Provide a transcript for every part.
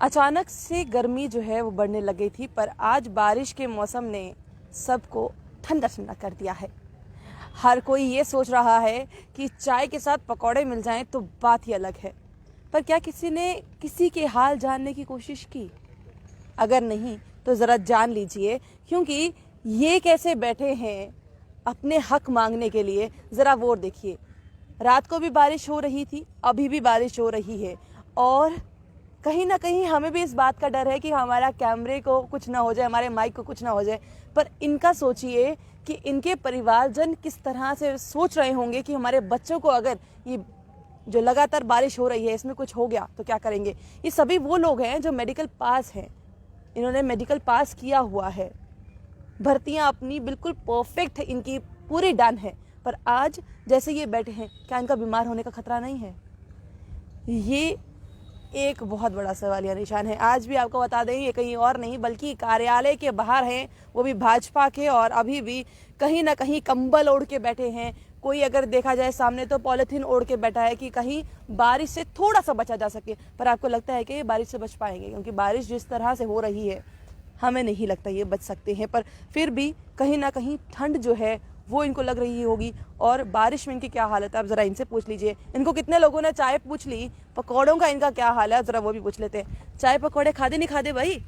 अचानक से गर्मी जो है वो बढ़ने लग गई थी, पर आज बारिश के मौसम ने सबको ठंडा ठंडा कर दिया है। हर कोई ये सोच रहा है कि चाय के साथ पकौड़े मिल जाएं तो बात ही अलग है। पर क्या किसी ने किसी के हाल जानने की कोशिश की? अगर नहीं तो ज़रा जान लीजिए, क्योंकि ये कैसे बैठे हैं अपने हक मांगने के लिए। ज़रा वो देखिए, रात को भी बारिश हो रही थी, अभी भी बारिश हो रही है, और कहीं ना कहीं हमें भी इस बात का डर है कि हमारा कैमरे को कुछ ना हो जाए, हमारे माइक को कुछ ना हो जाए। पर इनका सोचिए कि इनके परिवारजन किस तरह से सोच रहे होंगे कि हमारे बच्चों को अगर ये जो लगातार बारिश हो रही है इसमें कुछ हो गया तो क्या करेंगे। ये सभी वो लोग हैं जो मेडिकल पास हैं, इन्होंने मेडिकल पास किया हुआ है, भर्तियां अपनी बिल्कुल परफेक्ट है, इनकी पूरी डन है। पर आज जैसे ये बैठे हैं, क्या इनका बीमार होने का खतरा नहीं है? ये एक बहुत बड़ा सवालिया निशान है। आज भी आपको बता दें, ये कहीं और नहीं बल्कि कार्यालय के बाहर हैं, वो भी भाजपा के, और अभी भी कहीं ना कहीं कंबल ओढ़ के बैठे हैं। कोई अगर देखा जाए सामने तो पॉलिथीन ओढ़ के बैठा है कि कहीं बारिश से थोड़ा सा बचा जा सके। पर आपको लगता है कि ये बारिश से बच पाएंगे? क्योंकि बारिश जिस तरह से हो रही है हमें नहीं लगता ये बच सकते हैं। पर फिर भी कहीं ना कहीं ठंड जो है वो इनको लग रही होगी। और बारिश में इनकी क्या हालत है, आप ज़रा इनसे पूछ लीजिए। इनको कितने लोगों ने चाय पूछ ली, पकौड़ों का इनका क्या हाल है, ज़रा वो भी पूछ लेते हैं। चाय पकौड़े खादे नहीं खादे भाई?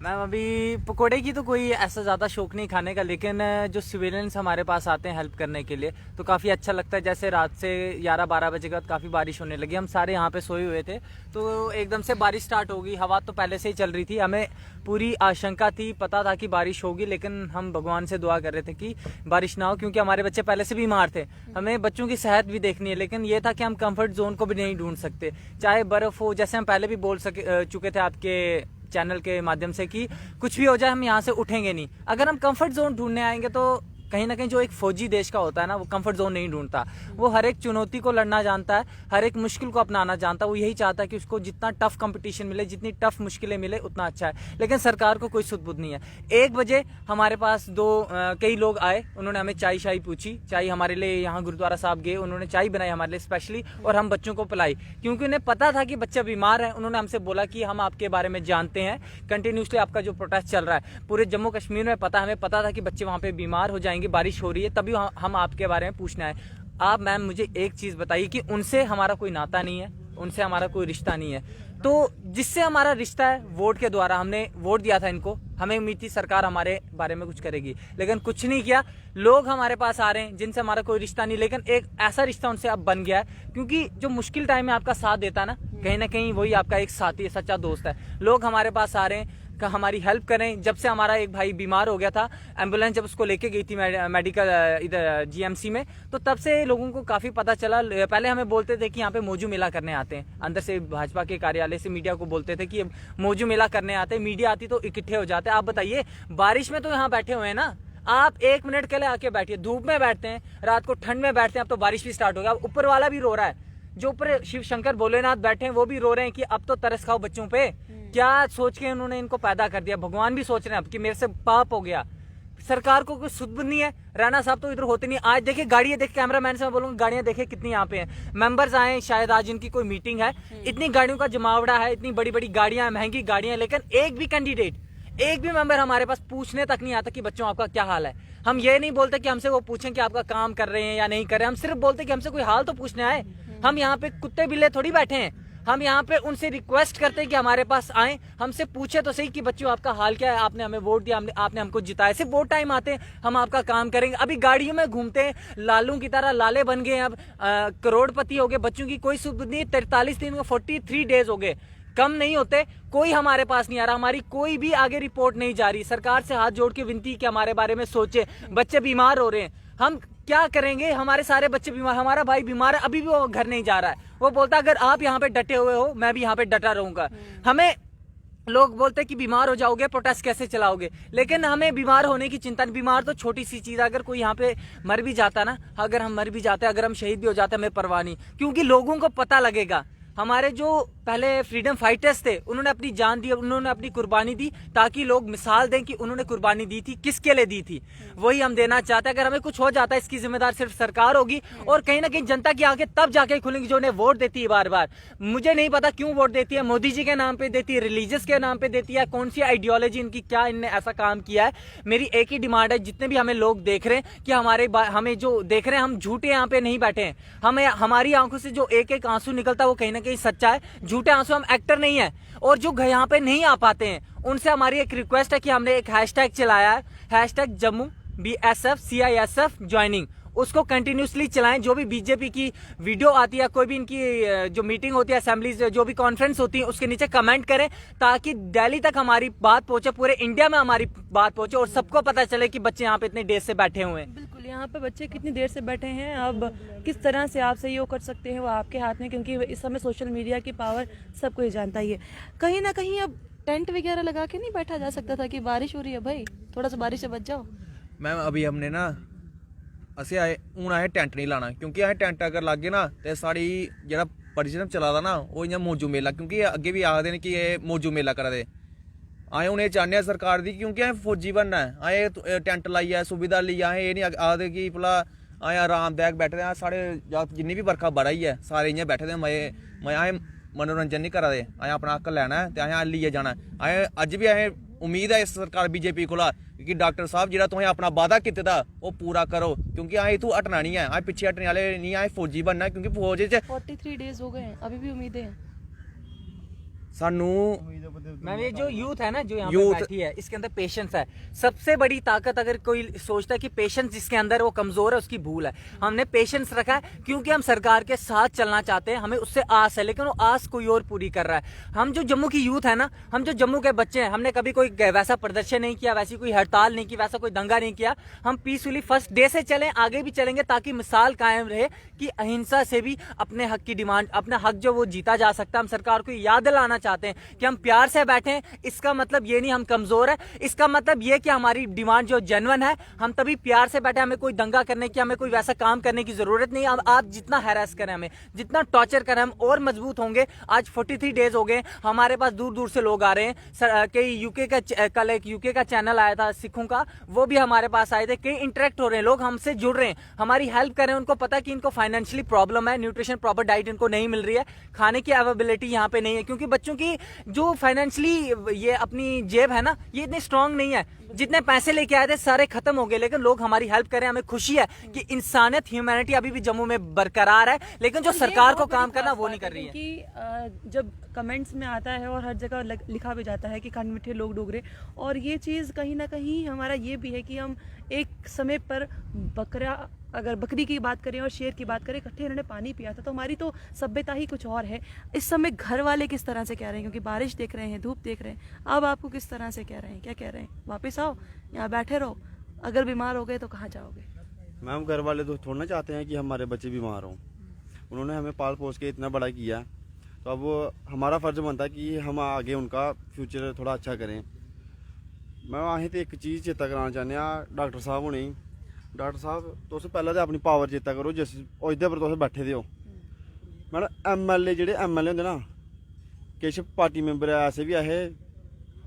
मैम अभी पकोड़े की तो कोई ऐसा ज़्यादा शौक नहीं खाने का, लेकिन जो सिविलियंस हमारे पास आते हैं हेल्प करने के लिए तो काफ़ी अच्छा लगता है। जैसे रात से 11-12 बजे के बाद काफ़ी बारिश होने लगी, हम सारे यहाँ पे सोए हुए थे तो एकदम से बारिश स्टार्ट हो गई। हवा तो पहले से ही चल रही थी, हमें पूरी आशंका थी, पता था कि बारिश होगी, लेकिन हम भगवान से दुआ कर रहे थे कि बारिश ना हो, क्योंकि हमारे बच्चे पहले से बीमार थे। हमें बच्चों की सेहत भी देखनी है, लेकिन ये था कि हम कंफर्ट जोन को भी नहीं ढूंढ सकते, चाहे बर्फ़ हो। जैसे हम पहले भी बोल चुके थे आपके चैनल के माध्यम से कि कुछ भी हो जाए हम यहाँ से उठेंगे नहीं। अगर हम कंफर्ट जोन ढूंढने आएंगे तो कहीं ना कहीं जो एक फौजी देश का होता है ना, वो कंफर्ट जोन नहीं ढूंढता। वो हर एक चुनौती को लड़ना जानता है, हर एक मुश्किल को अपनाना जानता है। वो यही चाहता है कि उसको जितना टफ कंपटीशन मिले, जितनी टफ मुश्किलें मिले, उतना अच्छा है। लेकिन सरकार को कोई सुध बुध नहीं है। 1 बजे हमारे पास कई लोग आए, उन्होंने हमें चाय शाय पूछी। चाय हमारे लिए यहाँ गुरुद्वारा साहब गए, उन्होंने चाय बनाई हमारे लिए स्पेशली, और हम बच्चों को पिलाई, क्योंकि उन्हें पता था कि बच्चा बीमार है। उन्होंने हमसे बोला कि हम आपके बारे में जानते हैं, कंटिन्यूसली आपका जो प्रोटेस्ट चल रहा है पूरे जम्मू कश्मीर में, हमें पता था कि बच्चे वहाँ पे बीमार हो जाएंगे, बारिश हो रही है, तभी हम आपके बारे में पूछना है। आप मैम मुझे एक चीज बताइए कि उनसे हमारा कोई नाता नहीं है, उनसे हमारा कोई रिश्ता नहीं है। तो जिससे हमारा रिश्ता है वोट के द्वारा, हमने वोट दिया था इनको, हमें उम्मीद थी सरकार हमारे बारे में कुछ करेगी, लेकिन कुछ नहीं किया। लोग हमारे पास आ रहे हैं जिनसे हमारा कोई रिश्ता नहीं, लेकिन एक ऐसा रिश्ता उनसे अब बन गया है, क्योंकि जो मुश्किल टाइम में आपका साथ देता है ना कहीं वही आपका एक साथी, सच्चा दोस्त है। लोग हमारे पास आ रहे हैं, हमारी हेल्प करें। जब से हमारा एक भाई बीमार हो गया था, एम्बुलेंस जब उसको लेके गई थी मेडिकल इधर जीएमसी में, तो तब से लोगों को काफी पता चला। पहले हमें बोलते थे कि यहाँ पे मौजू मेला करने आते हैं, अंदर से भाजपा के कार्यालय से मीडिया को बोलते थे कि मौजू मेला करने आते हैं, मीडिया आती तो इकट्ठे हो जाते। आप बताइए, बारिश में तो यहाँ बैठे हुए हैं ना, आप 1 मिनट के लिए आके बैठिए। धूप में बैठते हैं, रात को ठंड में बैठते हैं, अब तो बारिश भी स्टार्ट हो गया। अब ऊपर वाला भी रो रहा है, जो ऊपर शिव शंकर भोलेनाथ बैठे हैं वो भी रो रहे हैं कि अब तो तरस खाओ बच्चों पे। क्या सोच के उन्होंने इनको पैदा कर दिया। भगवान भी सोच रहे हैं अब कि मेरे से पाप हो गया। सरकार को कोई सुध नहीं है। राणा साहब तो इधर होते नहीं। आज देखिए गाड़ियां, देख कैमरामैन से मैं बोलूंगा, गाड़ियां देखिए कितनी यहाँ पे हैं। मेंबर्स आए, शायद आज इनकी कोई मीटिंग है। इतनी गाड़ियों का जमावड़ा है, इतनी बड़ी बड़ी गाड़ियां, महंगी गाड़ियां, लेकिन एक भी कैंडिडेट, एक भी मेंबर हमारे पास पूछने तक नहीं आता कि बच्चों आपका क्या हाल है। हम ये नहीं बोलते कि हमसे वो पूछें कि आपका काम कर रहे हैं या नहीं कर रहे हैं, हम सिर्फ बोलते कि हमसे कोई हाल तो पूछना है। हम यहाँ पे कुत्ते बिल्ले थोड़ी बैठे हैं, हम यहाँ पे उनसे रिक्वेस्ट करते हैं कि हमारे पास आए, हमसे पूछे तो सही कि बच्चों आपका हाल क्या है, आपने हमें वोट दिया, आपने हमको जिताया। सिर्फ वोट टाइम आते हैं, हम आपका काम करेंगे। अभी गाड़ियों में घूमते हैं, लालू की तरह लाले बन गए, अब करोड़पति हो गए। बच्चों की कोई सुध नहीं। 43 दिन में 43 डेज हो गए, कम नहीं होते। कोई हमारे पास नहीं आ रहा, हमारी कोई भी आगे रिपोर्ट नहीं जा रही। सरकार से हाथ जोड़ के विनती कि हमारे बारे में सोचे। बच्चे बीमार हो रहे हैं, हम क्या करेंगे? हमारे सारे बच्चे बीमार, हमारा भाई बीमार है, अभी भी वो घर नहीं जा रहा है। वो बोलता अगर आप यहाँ पे डटे हुए हो, मैं भी यहाँ पे डटा रहूंगा। हमें लोग बोलते कि बीमार हो जाओगे, प्रोटेस्ट कैसे चलाओगे, लेकिन हमें बीमार होने की चिंता नहीं। बीमार तो छोटी सी चीज है, अगर कोई यहाँ पे मर भी जाता ना, अगर हम मर भी जाते, अगर हम शहीद भी हो जाते, हमें परवाह नहीं, क्योंकि लोगों को पता लगेगा। हमारे जो पहले फ्रीडम फाइटर्स थे उन्होंने अपनी जान दी, उन्होंने अपनी कुर्बानी दी ताकि लोग मिसाल दें कि उन्होंने कुर्बानी दी थी, किसके लिए दी थी, वही हम देना चाहते हैं। अगर हमें कुछ हो जाता है इसकी जिम्मेदार सिर्फ सरकार होगी और कहीं ना कहीं जनता की आंखें तब जाके खुलेंगी जो उन्हें वोट देती है बार बार। मुझे नहीं पता क्यों वोट देती है, मोदी जी के नाम पे देती है, रिलीजियस के नाम पे देती है, कौन सी आइडियोलॉजी इनकी, क्या इनने ऐसा काम किया है। मेरी एक ही डिमांड है, जितने भी हमें लोग देख रहे हैं कि हमें जो देख रहे हैं, हम झूठे यहाँ पे नहीं बैठे हैं। हमें हमारी आंखों से जो एक एक आंसू निकलता है वो कहीं ना कहीं सच्चा है, झूठे आंसू, हम एक्टर नहीं है। और जो यहाँ पे नहीं आ पाते हैं उनसे हमारी एक रिक्वेस्ट है कि हमने एक हैशटैग चलाया है, hashtag Jammu BSF CISF joining, उसको कंटिन्यूसली चलाएं। जो भी बीजेपी की वीडियो आती है, कोई भी इनकी जो मीटिंग होती है, असेंबलीज जो भी कॉन्फ्रेंस होती है, उसके नीचे कमेंट करें ताकि दिल्ली तक हमारी बात पहुंचे, पूरे इंडिया में हमारी बात पहुंचे और सबको पता चले कि बच्चे यहाँ पे इतने देर से बैठे हुए हैं। बिल्कुल, यहाँ पे बच्चे कितनी देर से बैठे हैं, अब किस तरह से आप सहयोग कर सकते हैं वो आपके हाथ में, क्योंकि इस समय सोशल मीडिया की पावर सबको ही जानता ही है। कहीं ना कहीं अब टेंट वगैरह लगा के नहीं बैठा जा सकता था कि बारिश हो रही है भाई, थोड़ा सा बारिश से बच जाओ। मैम अभी हमने ना ਅਸੀਂ ਆਏ ਹੁਣ ਆਏ ਟੈਂਟ ਨਹੀਂ ਲਾਣਾ, ਕਿਉਂਕਿ ਇਹ ਟੈਂਟ ਅਗਰ ਲੱਗ ਗਏ ਨਾ ਤੇ ਸਾਡੀ ਜਿਹੜਾ ਪਰਿਸ਼ਰਮ ਚਲਾਦਾ ਨਾ ਉਹ ਇਆਂ ਮੌਜੂ ਮੇਲਾ, ਕਿਉਂਕਿ ਅੱਗੇ ਵੀ ਆਖਦੇ ਨੇ ਕਿ ਇਹ ਮੌਜੂ ਮੇਲਾ ਕਰਾ ਦੇ। ਆਏ ਹੁਣ ਇਹ ਚਾਹੁੰਦੇ ਆ ਸਰਕਾਰ ਦੀ, ਕਿਉਂਕਿ ਇਹ ਫੌਜੀ ਬਣਨਾ ਹੈ, ਆਏ ਟੈਂਟ ਲਾਈ ਹੈ ਸੁਵਿਧਾ ਲਈ ਆਏ, ਇਹ ਨਹੀਂ ਆਖਦੇ ਕਿ ਭਲਾ ਆਏ ਆਰਾਮਦਾਇਕ ਬੈਠਦੇ ਆ। ਸਾਡੇ ਜਿੰਨੀ ਵੀ ਵਰਖਾ ਬੜਾ ਹੀ ਹੈ ਸਾਰੇ ਇਆਂ ਬੈਠੇ ਦੇ ਮੈਂ ਆਏ मनोरंजन नहीं करा दे, आए अपना हक लैना है ते असें लिए जाना आए। अज भी असें उम्मीद है इस सरकार BJP कोला कि डॉक्टर साहब जिहड़ा तुसें अपना वादा कीते दा वो पूरा करो, क्योंकि असें इत्थूं हटना नहीं है, असें पिच्छे हटने वाले नहीं, असें फौजी बनना है, क्योंकि फौज च 43 डेज हो गए हैं, अभी भी उम्मीदें हैं सानू। मैम ये जो यूथ है ना जो यहाँ पे बैठी है, इसके अंदर पेशेंस है सबसे बड़ी ताकत। अगर कोई सोचता है कि पेशेंस जिसके अंदर वो कमजोर है उसकी भूल है। हमने पेशेंस रखा है क्योंकि हम सरकार के साथ चलना चाहते हैं, हमें उससे आस है, लेकिन वो आस कोई और पूरी कर रहा है। हम जो जम्मू की यूथ है ना, हम जो जम्मू के बच्चे हैं, हमने कभी कोई वैसा प्रदर्शन नहीं किया, वैसी कोई हड़ताल नहीं की, वैसा कोई दंगा नहीं किया। हम पीसफुली फर्स्ट डे से चले, आगे भी चलेंगे ताकि मिसाल कायम रहे कि अहिंसा से भी अपने हक की डिमांड, अपना हक जो वो जीता जा सकता है। हम सरकार को याद दिलाना चाहते हैं कि हम प्यार से बैठे, इसका मतलब ये नहीं हम कमजोर है, इसका मतलब ये कि हमारी डिमांड जो जेन्युइन है, हम तभी प्यार से बैठे। हमें कोई दंगा करने की, हमें कोई वैसा काम करने की जरूरत नहीं। आप जितना हैरेस करें, हमें जितना टॉर्चर करें, हम और मजबूत होंगे। आज 43 डेज हो गए, हमारे पास दूर दूर से लोग आ रहे हैं। कई यूके का, कल एक यूके का चैनल आया था सिखों का, वो भी हमारे पास आए थे। कई इंटरेक्ट हो रहे हैं, लोग हमसे जुड़ रहे हैं, हमारी हेल्प कर रहे हैं। उनको पता है कि इनको फाइनेंशियली प्रॉब्लम है, न्यूट्रिशन प्रॉपर डाइट इनको नहीं मिल रही है, खाने की अवेलेबिलिटी यहाँ पे नहीं है, क्योंकि बच्चों की जो फाइनेंशियली ये अपनी जेब है ना, ये इतनी स्ट्रांग नहीं है। जितने पैसे लेके आए थे सारे खत्म हो गए, लेकिन लोग हमारी हेल्प करें। हमें खुशी है कि इंसानियत, ह्यूमैनिटी अभी भी जम्मू में बरकरार है, लेकिन जो सरकार को काम करना वो नहीं कर रही है। कि जब कमेंट्स में आता है और हर जगह लिखा भी जाता है कि खंड मिठे लोग डोगरे, और ये चीज़ कहीं ना कहीं हमारा ये भी है कि हम एक समय पर अगर बकरी की बात करें और शेर की बात करें, इकट्ठे इन्होंने पानी पिया था, तो हमारी तो सभ्यता ही कुछ और है। इस समय घर वाले किस तरह से कह रहे हैं, क्योंकि बारिश देख रहे हैं, धूप देख रहे हैं, अब आपको किस तरह से कह रहे हैं, क्या कह रहे हैं? वापस आओ, यहाँ बैठे रहो, अगर बीमार हो गए तो कहाँ जाओगे? मैम घर वाले तो थोड़ा चाहते हैं कि हमारे बच्चे बीमार हों, उन्होंने हमें पाल पोस के इतना बड़ा किया, तो अब हमारा फ़र्ज बनता है कि हम आगे उनका फ्यूचर थोड़ा अच्छा करें। मैं असें तो एक चीज़ चेता कराना चाहते हैं डॉक्टर साहब होने, डॉक्टर साहब तुस पहले तो अपनी पावर चेता करो जिस ओहदे पर तुस बैठे दे हो। मैडम MLA जेह्ड़े MLA होंदे ना, किश पार्टी मैंबर ऐसे भी ऐहे,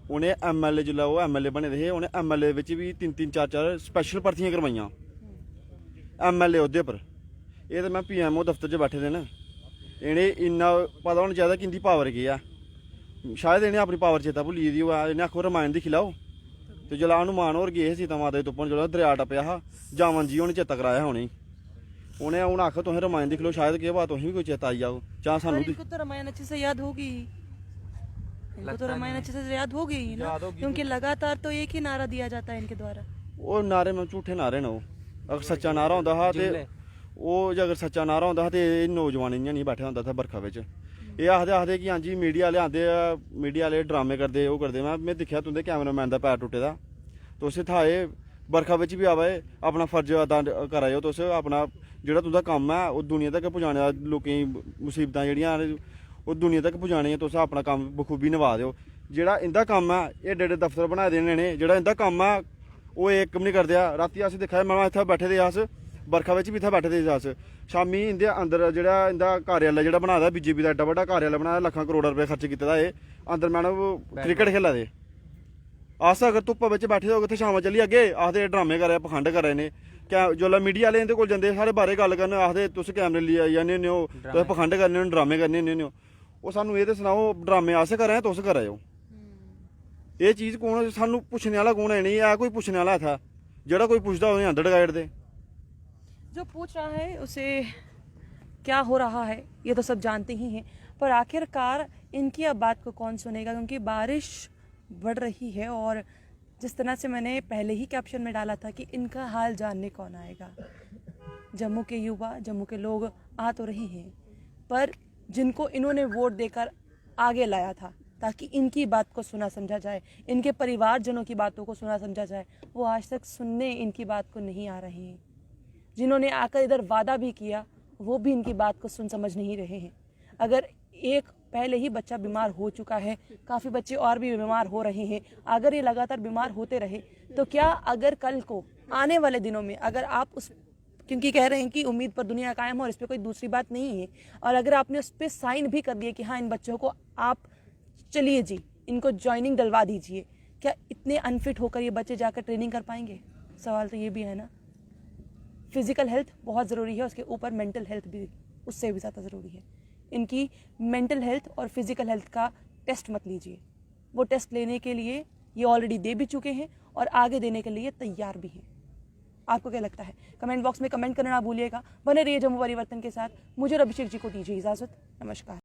उ'नें MLA जिसलै ओह् MLA बने दे हे, उ'नें MLA बिच भी 3-3 4-4 स्पैशल भर्थियां करवाइयां MLA ओहदे पर। एह् ते मैं PMO दफ्तर च बैठे दे न, इ'नें इन्ना पता होना चाहिदा कि इंदी पावर केह् ऐ। शायद इ'नें अपनी पावर चेता भुल्ली गेदी होऐ, इ'नें आखो रमायण दिक्खी लैओ। तो जिसलै हनुमान होर गे हे सीता माता दे तुप्पन, जिसलै दरिया टप्पेआ हा, जामन जी होरें चेता कराया हा उ'नें हून आखो तुसें रमायण दिक्ख लो, शायद केह् पता तुसें भी कोई चेता आई जाओ, जां सानूं इनको तो रामायण अच्छे से याद होगी, इनको तो रामायण अच्छे से याद होगी ही ना, क्योंकि लगातार तो एक ही नारा दिया जाता है इनके द्वारा। वो नारे में झूठे नारे न, अगर सच्चा नारा होंदा हा ते ओह् अगर सच्चा नारा होंदा हा ते एह् नौजवान इ'यां नहीं बैठे होंदा था बरखा बिच। एह् आखदे कि हां जी मीडिया आह्ले आंदे, मीडिया आह्ले ड्रामे करदे, ओह् करदे। में दिक्खेआ तुं'दे कैमरामैन दा पैर टुट्टे दा, तुस इत्थै आए बरखा बिच भी आवे, अपना फर्ज अदा करा दे तुस, अपना जेह्ड़ा तुं'दा कम्म है ओह् दुनिया तक पहुंचाने दा, लोकें गी मुसीबतां जेह्ड़ियां ओह् दुनिया तक पहुंचाने तुस अपना कम्म बखूबी निभा दे हो। जेह्ड़ा इं'दा कम्म है, एड्डे एड्डे दफ्तर बनाए दे इ'नें, जेह्ड़ा इं'दा कम्म है ओह् इक बी नहीं करदे। रातीं अस दिक्खेआ, मैं इत्थै बैठे दे अस बरखा बिच भी इत्थै बैठे दे अस शामी इंदे अंदर जेह्ड़ा इंदा कार्यालय जेह्ड़ा बनाए दा बीजेपी दा एड्डा बड्डा कार्यालय बनाया लक्खां करोड़ रुपए खर्च कीते दा अंदर मैडम क्रिकेट खेला दे अस अगर धुप्पा बिच बैठे दे होगे ते शामां चली अग्गे आखदे ड्रामे करा पखंड करा ने क्या जोल्लै मीडिया आह्ले इंदे कोल जंदे साढ़े बारे गल्ल करन आखदे तुस कैमरे लेई आई जन्ने होन्ने हो तुस पखंड करने होन्ने ड्रामे करने होन्ने हो ओह् सानूं एह् ते सनाओ ड्रामे अस करा तुस करा ओ एह् चीज़ कौन सानूं पुच्छने आह्ला कौन है नहीं है कोई पुच्छने आह्ला इत्थै जेह्ड़ा कोई पुछदा उ'नें अंदर डकाई ओड़दे जो पूछ रहा है उसे क्या हो रहा है ये तो सब जानते ही हैं, पर आखिरकार इनकी अब बात को कौन सुनेगा, क्योंकि बारिश बढ़ रही है और जिस तरह से मैंने पहले ही कैप्शन में डाला था कि इनका हाल जानने कौन आएगा। जम्मू के युवा, जम्मू के लोग आ तो रहे हैं, पर जिनको इन्होंने वोट देकर आगे लाया था ताकि इनकी बात को सुना समझा जाए, इनके परिवारजनों की बातों को सुना समझा जाए, वो आज तक सुनने इनकी बात को नहीं आ रहे हैं। जिन्होंने आकर इधर वादा भी किया वो भी इनकी बात को सुन समझ नहीं रहे हैं। अगर एक पहले ही बच्चा बीमार हो चुका है, काफ़ी बच्चे और भी बीमार हो रहे हैं, अगर ये लगातार बीमार होते रहे तो क्या अगर कल को आने वाले दिनों में अगर आप उस, क्योंकि कह रहे हैं कि उम्मीद पर दुनिया कायम हो और इस पर कोई दूसरी बात नहीं है, और अगर आपने उस पर साइन भी कर दिए कि हाँ इन बच्चों को आप चलिए जी इनको ज्वाइनिंग डलवा दीजिए, क्या इतने अनफिट होकर ये बच्चे जाकर ट्रेनिंग कर पाएंगे? सवाल तो ये भी है ना। फिजिकल हेल्थ बहुत ज़रूरी है, उसके ऊपर मेंटल हेल्थ भी उससे भी ज़्यादा ज़रूरी है। इनकी मेंटल हेल्थ और फिजिकल हेल्थ का टेस्ट मत लीजिए, वो टेस्ट लेने के लिए ये ऑलरेडी दे भी चुके हैं और आगे देने के लिए तैयार भी हैं। आपको क्या लगता है? कमेंट बॉक्स में कमेंट करना ना भूलिएगा। बने रहिए जम्मू परिवर्तन के साथ। मुझे और अभिषेक जी को दीजिए इजाज़त। नमस्कार।